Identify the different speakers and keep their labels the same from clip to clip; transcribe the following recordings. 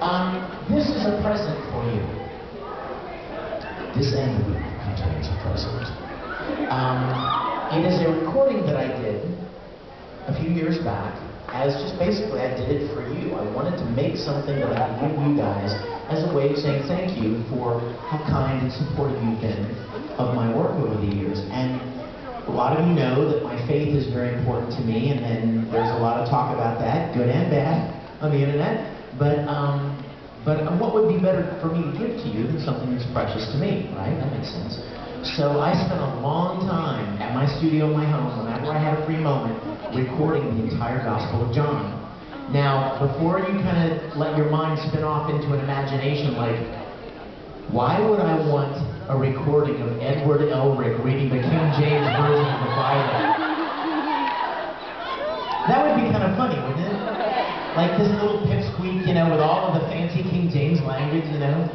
Speaker 1: This is a present for you. This envelope contains a present. It is a recording that I did a few years back, as just basically I did it for you. I wanted to make something that I could give you guys as a way of saying thank you for how kind and supportive you've been of my work over the years. And a lot of you know that my faith is very important to me, and then there's a lot of talk about that, good and bad, on the internet. But what would be better for me to give to you than something that's precious to me, right? That makes sense. So I spent a long time at my studio in my home, whenever I had a free moment, recording the entire Gospel of John. Now, before you kind of let your mind spin off into an imagination like, why would I want a recording of Edward Elric reading the King James Version of the Bible? That would be kind of funny, wouldn't it? Like this little pipsqueak, you know, with all of the fancy King James language, you know?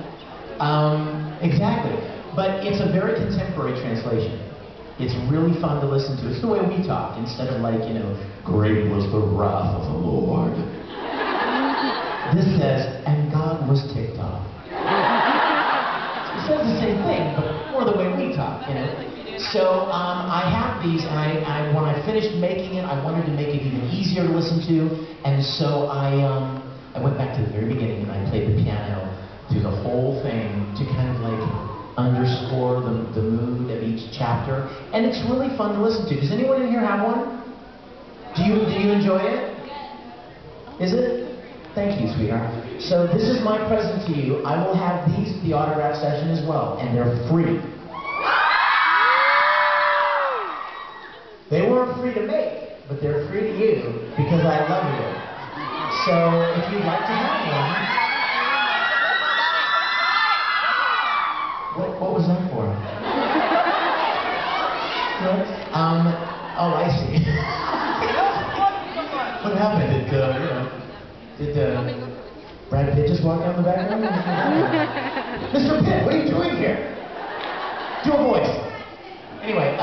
Speaker 1: Exactly. But it's a very contemporary translation. It's really fun to listen to. It's the way we talk, instead of like, you know, great was the wrath of the Lord. This says, and God was ticked off. It says the same thing, but more the way we talk, you know? So I have these, and when I finished making it, I wanted to make it even easier to listen to, and so I went back to the very beginning and I played the piano through the whole thing to kind of like underscore the mood of each chapter, and it's really fun to listen to. Does anyone in here have one? Do you enjoy it? Is it? Thank you, sweetheart. So this is my present to you. I will have these at the autograph session as well, and they're free. They weren't free to make, but they're free to you because I love you. So if you'd like to have one, what was that for? Oh, I see. What happened? Did Brad Pitt just walk down the background? Mr. Pitt, what are you doing here? Do a voice. Anyway,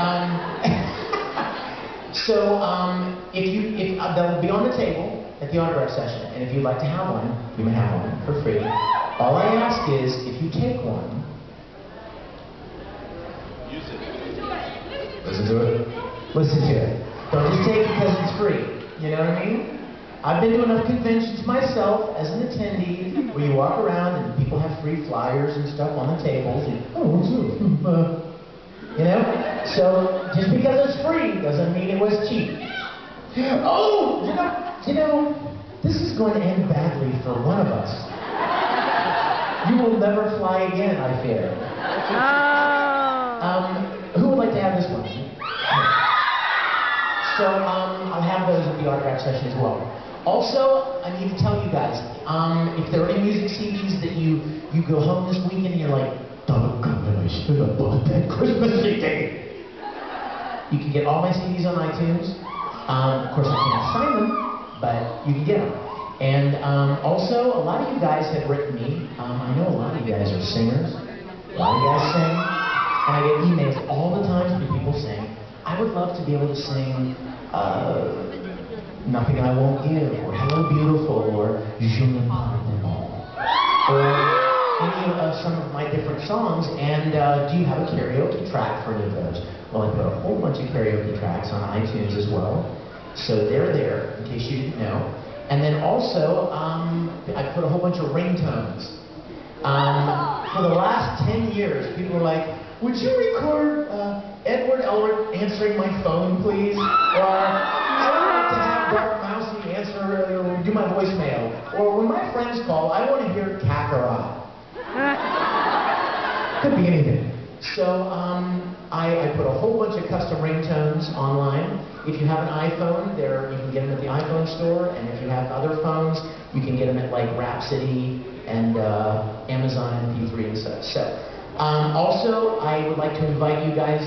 Speaker 1: so they'll be on the table at the autograph session, and if you'd like to have one, you may have one for free. All I ask is, if you take one, listen to it. Listen to it. Don't just take it because it's free. You know what I mean? I've been to enough conventions myself as an attendee where you walk around and people have free flyers and stuff on the tables. And, oh, what's this? You know? So just because it's free doesn't mean it was cheap. Oh, you know, this is going to end badly for one of us. You will never fly again, I fear. Who would like to have this one? So I'll have those at the autograph session as well. Also, I need to tell you guys, if there are any music CDs that you go home this weekend and you're like, doggone it, I should have bought that Christmas CD. You can get all my CDs on iTunes. Of course, I can't sign them, but you can get them. And also, a lot of you guys have written me. I know a lot of you guys are singers. A lot of you guys sing. And I get emails all the time from people saying, I would love to be able to sing Nothing I Won't Give, or Hello Beautiful, or Je ne pardonne, or any of some of my different songs. And do you have a karaoke track for any of those? Well, I put a whole bunch of karaoke tracks on iTunes as well. So they're there, in case you didn't know. And then also, I put a whole bunch of ringtones. For the last 10 years, people were like, would you record Edward Elric answering my phone, please? Or I would like to have Dark Mousy answer or do my voicemail. Or when my friends call, I want to hear Kakarot. Could be anything. So I put a whole bunch of custom ringtones online. If you have an iPhone, you can get them at the iPhone store. And if you have other phones, you can get them at like Rhapsody and Amazon MP3 and such. So. Also, I would like to invite you guys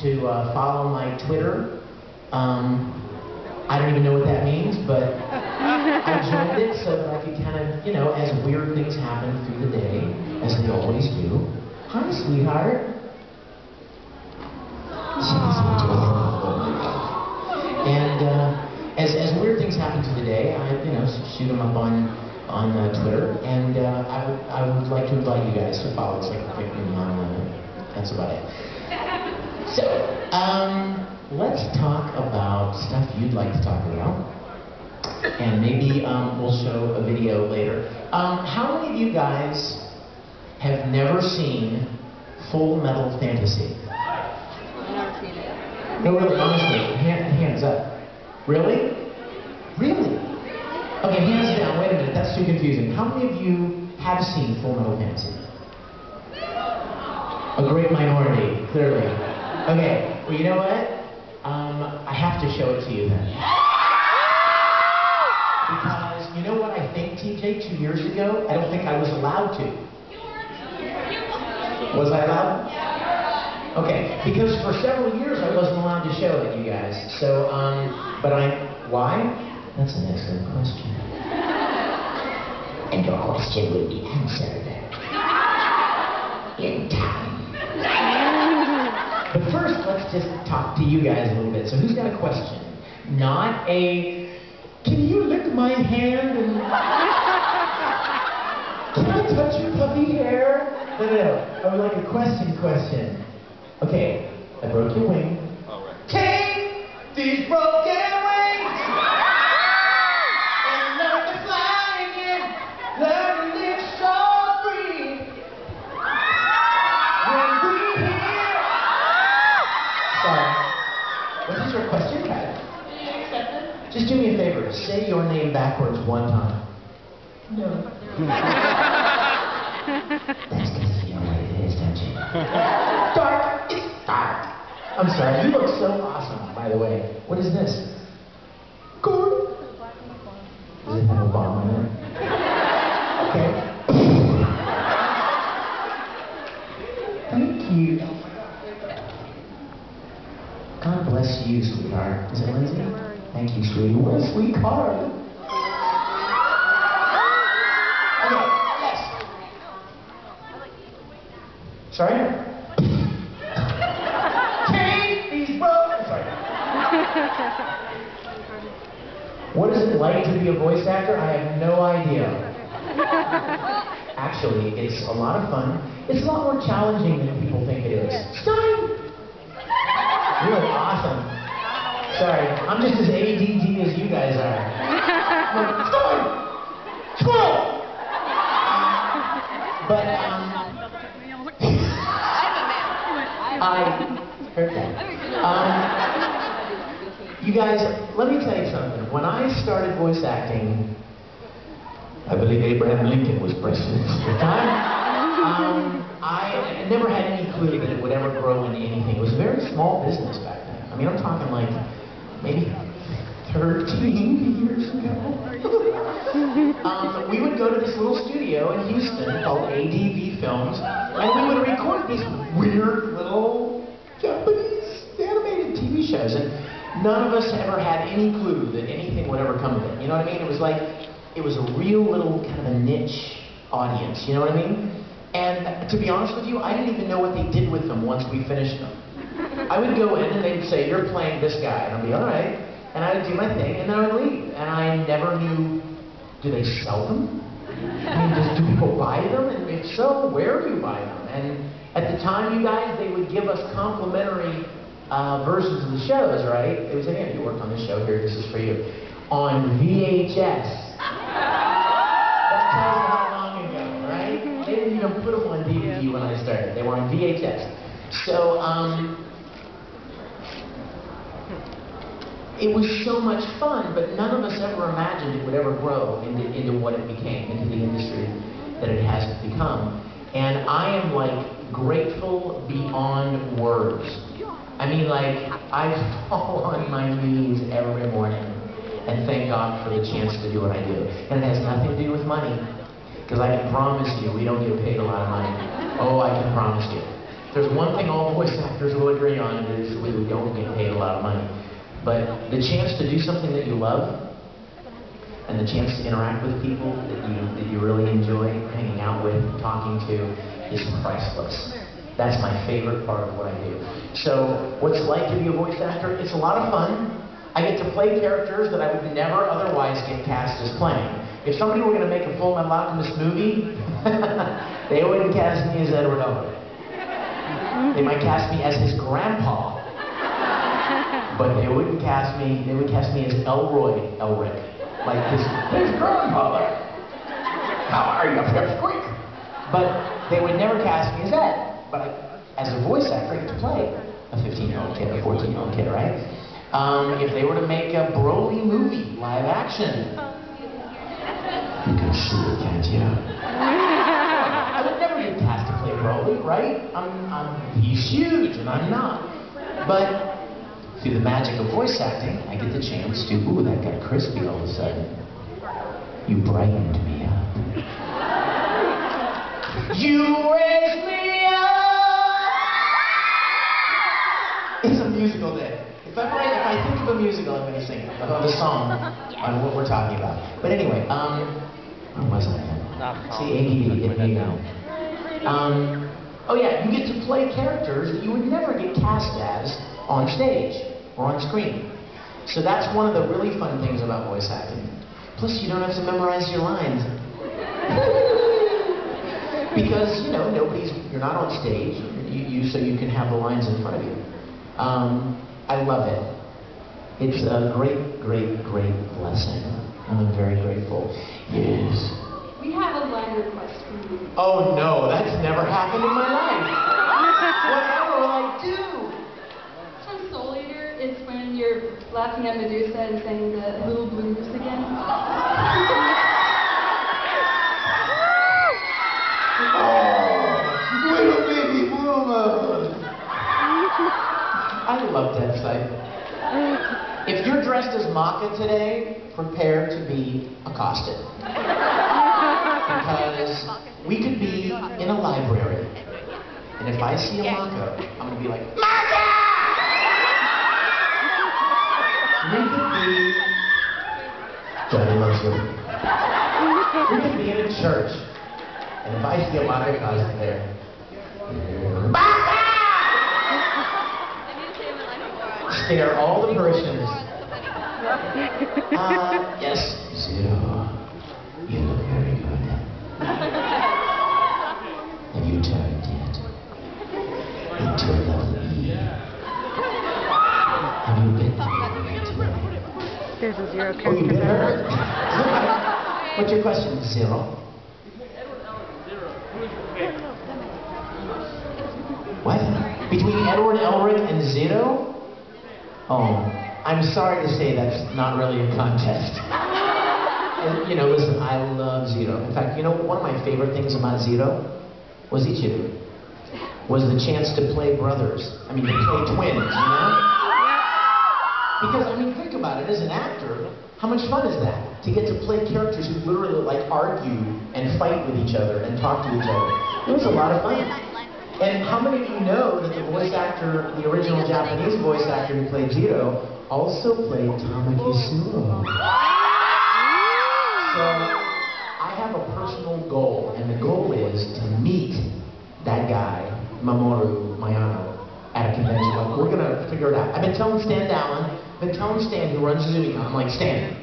Speaker 1: to follow my Twitter. I don't even know what that means, but I joined it so that I could kind of, you know, as weird things happen through the day, as they always do. Hi, sweetheart. And as weird things happen through the day, I, you know, shoot them up on on Twitter, and I would like to invite you guys to follow us like Vic Mignogna. That's about it. So, let's talk about stuff you'd like to talk about, and maybe we'll show a video later. How many of you guys have never seen Fullmetal Fantasy?
Speaker 2: I've never seen it.
Speaker 1: No, really, honestly, hands up. Really? Really? Okay, hands down. Wait a minute, that's too confusing. How many of you have seen Fullmetal Fantasy? A great minority, clearly. Okay, well, you know what? I have to show it to you then. Because, you know what I think, TJ, 2 years ago? I don't think I was allowed to. Was I allowed? Okay, because for several years I wasn't allowed to show it, you guys. So, why? That's an excellent question. And your question will be answered in time. But first, let's just talk to you guys a little bit. So who's got a question? Not a, can you lick my hand and can I touch your puppy hair? No. I would like a question. Okay, I broke your wing.
Speaker 3: All right.
Speaker 1: Take these broken wings and learn to fly again. Learn to live so free. When we hear... Sorry. What is your question, Krad? Just do me a favor. Say your name backwards one time. No. That's because you know what it is, don't you? Dark. It's dark. I'm sorry. You look so awesome, by the way. What is this? Corn. Does it have a bomb in it? Okay. Thank you. God bless you, sweetheart. Is it Lindsay? Thank you, sweetie. What a sweet card. Okay, yes. Sorry? Take these broken... Sorry. What is it like to be a voice actor? I have no idea. Actually, it's a lot of fun. It's a lot more challenging than people think it is. Stein! Really awesome. Sorry, I'm just as ADD as you guys are. Stein! Squirrel! But, I heard that. You guys, let me tell you something. When I started voice acting, I believe Abraham Lincoln was president at the time. I never had any clue that it would ever grow into anything. It was a very small business back then. I mean, I'm talking like maybe 13 years ago. We would go to this little studio in Houston called ADV Films, and we would record these weird little Japanese animated TV shows. And none of us ever had any clue that anything would ever come of it. You know what I mean? It was like, it was a real little kind of a niche audience. You know what I mean? And to be honest with you, I didn't even know what they did with them once we finished them. I would go in and they'd say, you're playing this guy. And I'd be, all right. And I would do my thing, and then I would leave. And I never knew, do they sell them? I mean, do people buy them? And if so, where do you buy them? And at the time, you guys, they would give us complimentary versions of the shows, right? It was, hey, you worked on this show, here, this is for you. On VHS. That tells you how long ago, right? They didn't even put them on DVD when I started. They were on VHS. So, it was so much fun, but none of us ever imagined it would ever grow into what it became, into the industry that it has become. And I am like grateful beyond words. I mean, like, I fall on my knees every morning and thank God for the chance to do what I do. And it has nothing to do with money, because I can promise you we don't get paid a lot of money. Oh, I can promise you. There's one thing all voice actors will agree on, is we don't get paid a lot of money. But the chance to do something that you love, and the chance to interact with people that you really enjoy hanging out with, talking to, is priceless. That's my favorite part of what I do. So, what's it like to be a voice actor? It's a lot of fun. I get to play characters that I would never otherwise get cast as playing. If somebody were going to make a Fullmetal Alchemist movie, they wouldn't cast me as Edward Elric. They might cast me as his grandpa, but they wouldn't cast me. They would cast me as Elroy Elric, like his grandfather. How are you, Pipsqueak? But they would never cast me as Ed. But as a voice actor, I get to play a 15-year-old kid, a 14-year-old kid, right? If they were to make a Broly movie, live action, you can see it, can't you? I would never get cast to play Broly, right? He's huge, and I'm not. But through the magic of voice acting, I get the chance to, ooh, that got crispy all of a sudden. You brightened me up. You raised me up! It's a musical day. If I think of a musical, I'm going to sing it. Of a song on what we're talking about. But anyway, where was I then? See, ADD, get me now. Oh yeah, you get to play characters that you would never get cast as on stage or on screen. So that's one of the really fun things about voice acting. Plus, you don't have to memorize your lines. Because, you know, you're not on stage, so you can have the lines in front of you. I love it. It's a great, great, great blessing. I'm very grateful. Yes.
Speaker 2: We have a line request from you.
Speaker 1: Oh no, that's never happened in my life. Whatever will I do?
Speaker 2: From Soul Eater, it's when you're laughing at Medusa and saying the little blues again.
Speaker 1: Oh, little baby bloomers. I love that sight. If you're dressed as Maka today, prepare to be accosted. Because we could be in a library, and if I see a Maka, I'm going to be like, Maka! We could be, Johnny loves you. We could be in a church, and if I see a Maka costume there, Maka! Scare all the parishioners. Yes, Zero. You look very good. Have you turned yet? Into a level E. Have you been today?
Speaker 3: There's a Zero
Speaker 1: Oh, you
Speaker 3: character
Speaker 1: been
Speaker 3: there.
Speaker 1: hurt? What's your question, Zero? What? Between Edward Elric and Zero? Oh, I'm sorry to say that's not really a contest. You know, listen, I love Zero. In fact, you know, one of my favorite things about Zero was Ichiru. Was the chance to play brothers. I mean, to play twins, you know? Because, I mean, think about it, as an actor, how much fun is that? To get to play characters who literally, like, argue and fight with each other and talk to each other. It was a lot of fun. And how many of you know that the voice actor, the original Japanese voice actor who played Zero, also played Tamaki Suo? So, I have a personal goal, and the goal is to meet that guy, Mamoru Mayano, at a convention. Like, we're gonna figure it out. I've been telling Stan Dallin, who runs Izumicon, I'm like, Stan,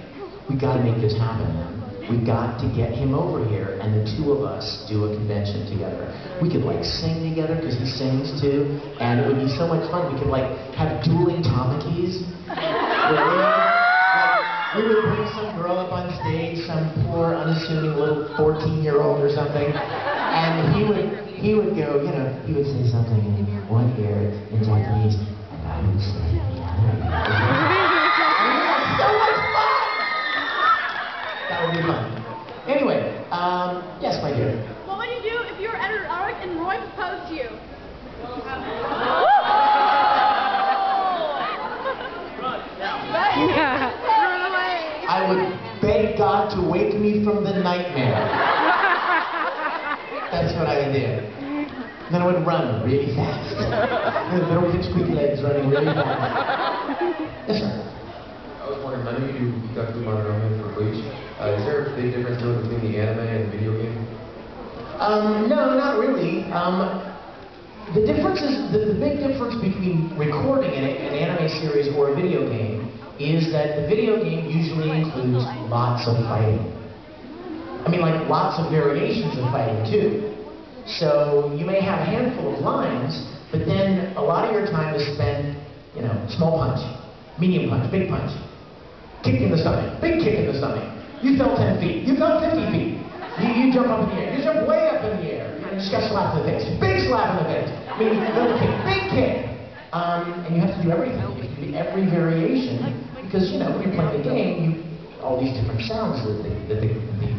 Speaker 1: we gotta make this happen, man. We got to get him over here, and the two of us do a convention together. We could like sing together, because he sings too, and it would be so much fun. We could like have dueling Tamakis. We would bring some girl up on stage, some poor, unassuming little 14-year-old or something, and he would go, you know, he would say something in one ear in Japanese, and I would say the other. So much fun! That would be fun. Anyway, yes, my dear.
Speaker 4: What would you do if you were Edward Elric and Roy proposed to you?
Speaker 1: I would beg God to wake me from the nightmare. That's what I would do. Then I would run really fast. Little squeaky legs running really fast. Yes, sir.
Speaker 5: I was wondering, I know you got to do Mononoke for Bleach. Is there a big difference between the anime and the video game?
Speaker 1: No, not really. The difference is, the big difference between recording an anime series or a video game is that the video game usually includes lots of fighting. I mean, like lots of variations of fighting too. So you may have a handful of lines, but then a lot of your time is spent, you know, small punch, medium punch, big punch, kick in the stomach, big kick in the stomach. You fell 10 feet, you fell 50 feet. You jump up in the air, you jump way up in the air, and you just got slapped in the face. Big slap in the face. I mean, little kick, big kick. And you have to do everything. You have to do every variation, because, you know, when you're playing the game, all these different sounds that the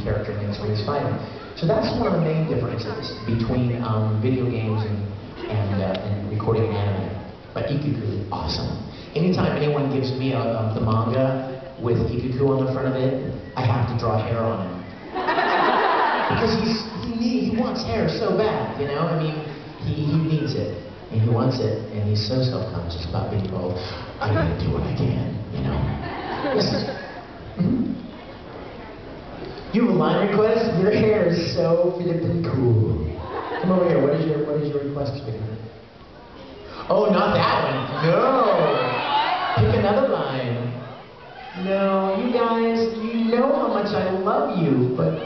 Speaker 1: character makes when he's fighting. So that's one of the main differences between video games and recording anime. But Ikuku is awesome. Anytime anyone gives me the manga with Ikuku on the front of it, I have to draw hair on him. Because he wants hair so bad, you know? I mean, he needs it, and he wants it, and he's so self-conscious about being told, I gotta do what I can, you know? Mm-hmm. You have a line request? Your hair is so flippin' cool. Come over here, what is your request, speaker? Oh, not that one. No! Pick another line. No, you guys, you know how much I love you, but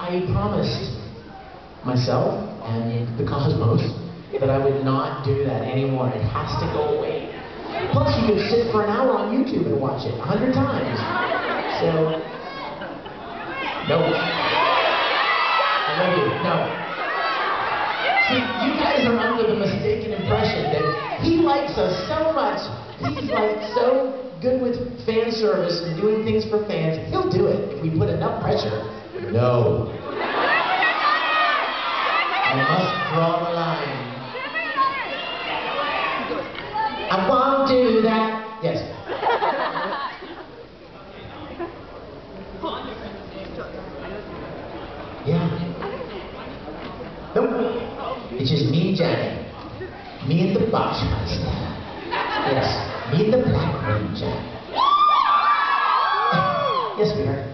Speaker 1: I promised myself and the cosmos that I would not do that anymore. It has to go away. Plus, you could sit for an hour on YouTube and watch it 100 times. So, no. I love you. No. See, you guys are under the mistaken impression that he likes us so much. He's like so good with fan service and doing things for fans. He'll do it if we put enough pressure. No. I must draw the line. I won't do that. Yes. Yeah. Nope. It's just me and Johnny. Me and the Boschmeister. Yes. Me and the Black Ranger. Yes, sweetheart.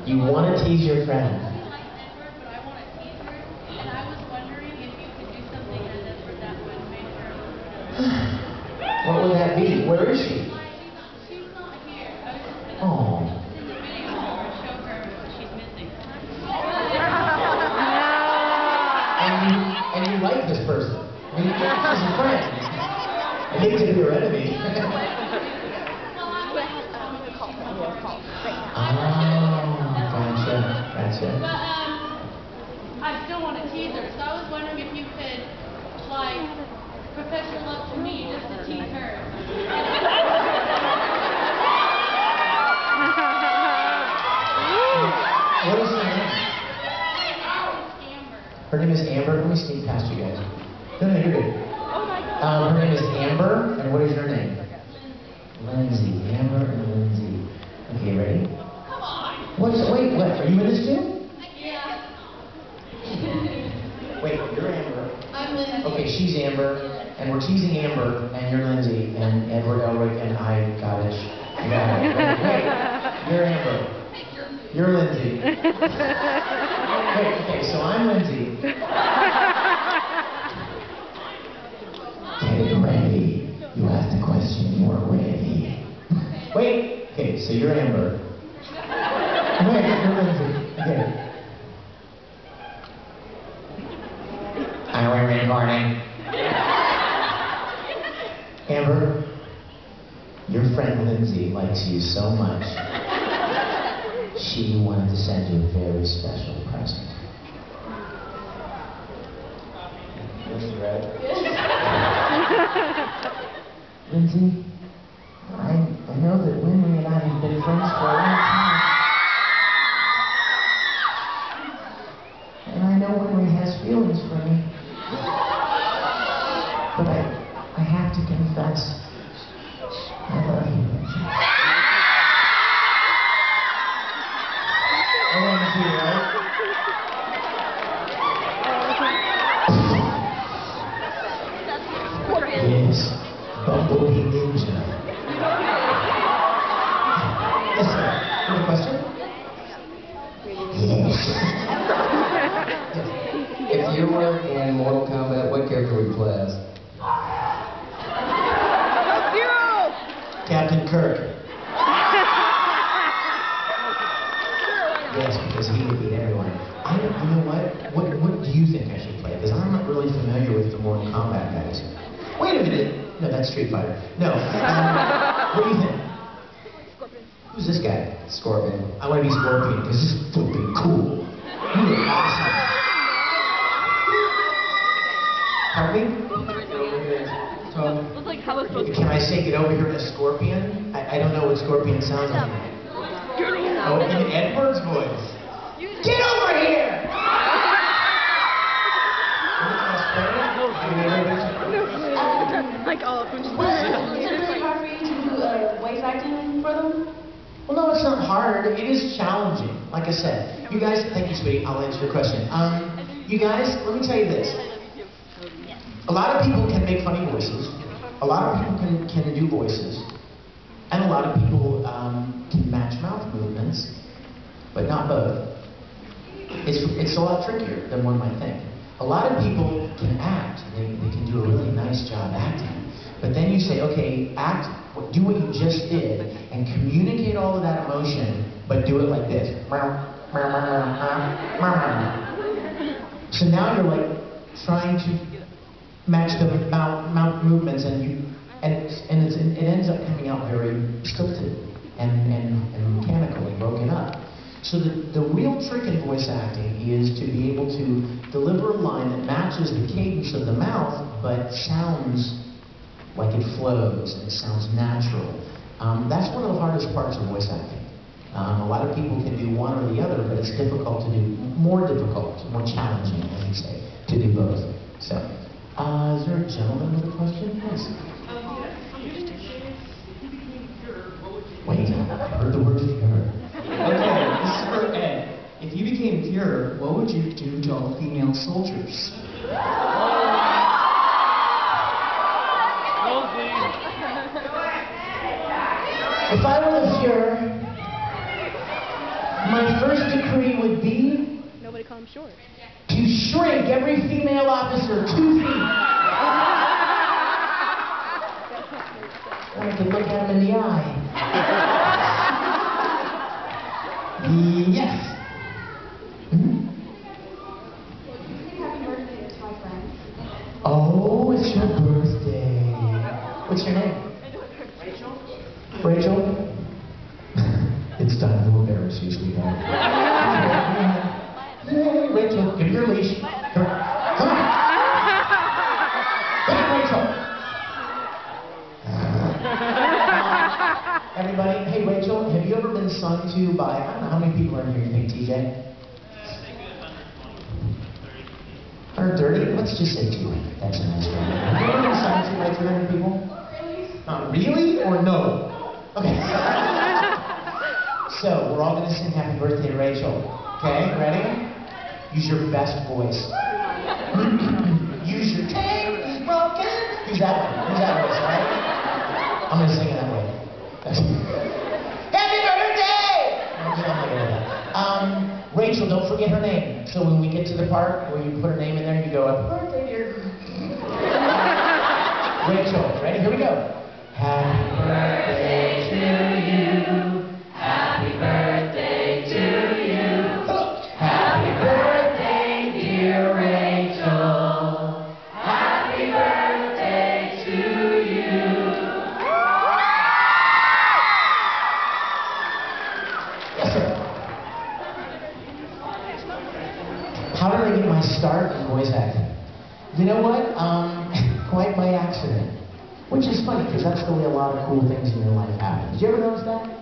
Speaker 1: You want to tease your friend. What would that be? Where is she?
Speaker 2: She's not here.
Speaker 1: Oh.
Speaker 2: Show her what she's missing.
Speaker 1: And you like this person. I mean, she's a friend. I hate to be your enemy. Gotcha.
Speaker 2: But I still want to tease her, so I was wondering if you could, like, professional love to me just to tease her.
Speaker 1: What is her name?
Speaker 2: Amber.
Speaker 1: Her name is Amber. Let me sneak past you guys. No, you're good.
Speaker 4: Oh my God.
Speaker 1: Her name is Amber, and what is your name? Lindsay. Amber and Lindsay. Okay, ready?
Speaker 2: Come on.
Speaker 1: What? Are you in this too?
Speaker 2: Yeah.
Speaker 1: Wait, you're Amber.
Speaker 2: I'm Lindsay.
Speaker 1: Okay, she's Amber, and we're teasing Amber, and you're Lindsay, and Edward Elric, and I got it. Wait, you're Amber. You're Lindsay. Wait, okay, so I'm Lindsay. Okay, ready. You asked a question, you are ready. Wait, okay, so you're Amber. Wait, you're Lindsay. Okay. Are we recording? Amber, your friend Lindsay likes you so much. She wanted to send you a very special present. Lindsay, right? Lindsay, I know that Winry and I have been friends for a long time. And I know Winry has feelings for me. But I have to confess, I love you, Lindsay. I want to see you, right? Yes, Bumblebee Ninja. Yes, sir. You have a question? Yes. If you were in Mortal
Speaker 5: character would you play as?
Speaker 1: Captain Kirk. Yes, because he would beat everyone. You know what? What do you think I should play? Because I'm not really familiar with the Mortal Kombat guys. Wait a minute. No, that's Street Fighter. No. What do you think? Who's this guy? Scorpion. I want to be Scorpion because this is flipping cool. You look awesome. Pardon me? Can I say get over here in a Scorpion? I don't know what Scorpion sounds like. Oh, in Edward's voice. Get over here!
Speaker 4: Like all of them.
Speaker 3: Is it really hard for you to do voice acting for them?
Speaker 1: Well, no, it's not hard. It is challenging. Like I said, you guys, thank you, sweetie. I'll answer your question. You guys, let me tell you this. A lot of people can make funny voices. A lot of people can do voices. And a lot of people can match mouth movements, but not both. It's a lot trickier than one might think. A lot of people can act. They can do a really nice job acting. But then you say, okay, do what you just did, and communicate all of that emotion, but do it like this. So now you're like trying to match the mouth movements, and it ends up coming out very stilted and mechanical and broken up. So the real trick in voice acting is to be able to deliver a line that matches the cadence of the mouth, but sounds like it flows and it sounds natural. That's one of the hardest parts of voice acting. A lot of people can do one or the other, but it's difficult to do, more challenging, I should say, to do both. So, is there a gentleman with a question? Yes. Wait, I heard the word pure.
Speaker 6: Okay, this is for Ed. If you became pure, what would you do to all female soldiers?
Speaker 1: If I were the Fuhrer, my first decree would be
Speaker 4: Nobody call him short.
Speaker 1: to shrink every female officer 2 feet. I could look at him in the eye. Yes.
Speaker 3: Happy birthday to my friend.
Speaker 1: Oh, it's your birthday. What's your name? Rachel. Rachel? It's time to embarrass you, sweetheart. Hey, Rachel, give me your leash. Come on. Come on, Rachel. Everybody, hey Rachel, have you ever been sung to by, I don't know how many people are in here, you think, TJ? 130? Let's just say 200. That's a nice one. Have you ever been sung to by 300 people? Not really or no? Okay. So, we're all going to sing happy birthday to Rachel. Okay, ready? Use your best voice. Use your tape is broken. Use that one. Use that voice, alright? I'm going to sing it that way. Happy birthday! Rachel, don't forget her name. So when we get to the part where you put her name in there, you go, happy birthday, dear. Rachel, ready? Here we go. Happy birthday to you. Happy birthday to you. Happy birthday, dear Rachel. Happy birthday to you. Yes, sir. How did I get my start in voice acting? You know what? Quite by accident. Which is funny, because that's the way a lot of cool things in your life happen. Did you ever notice that?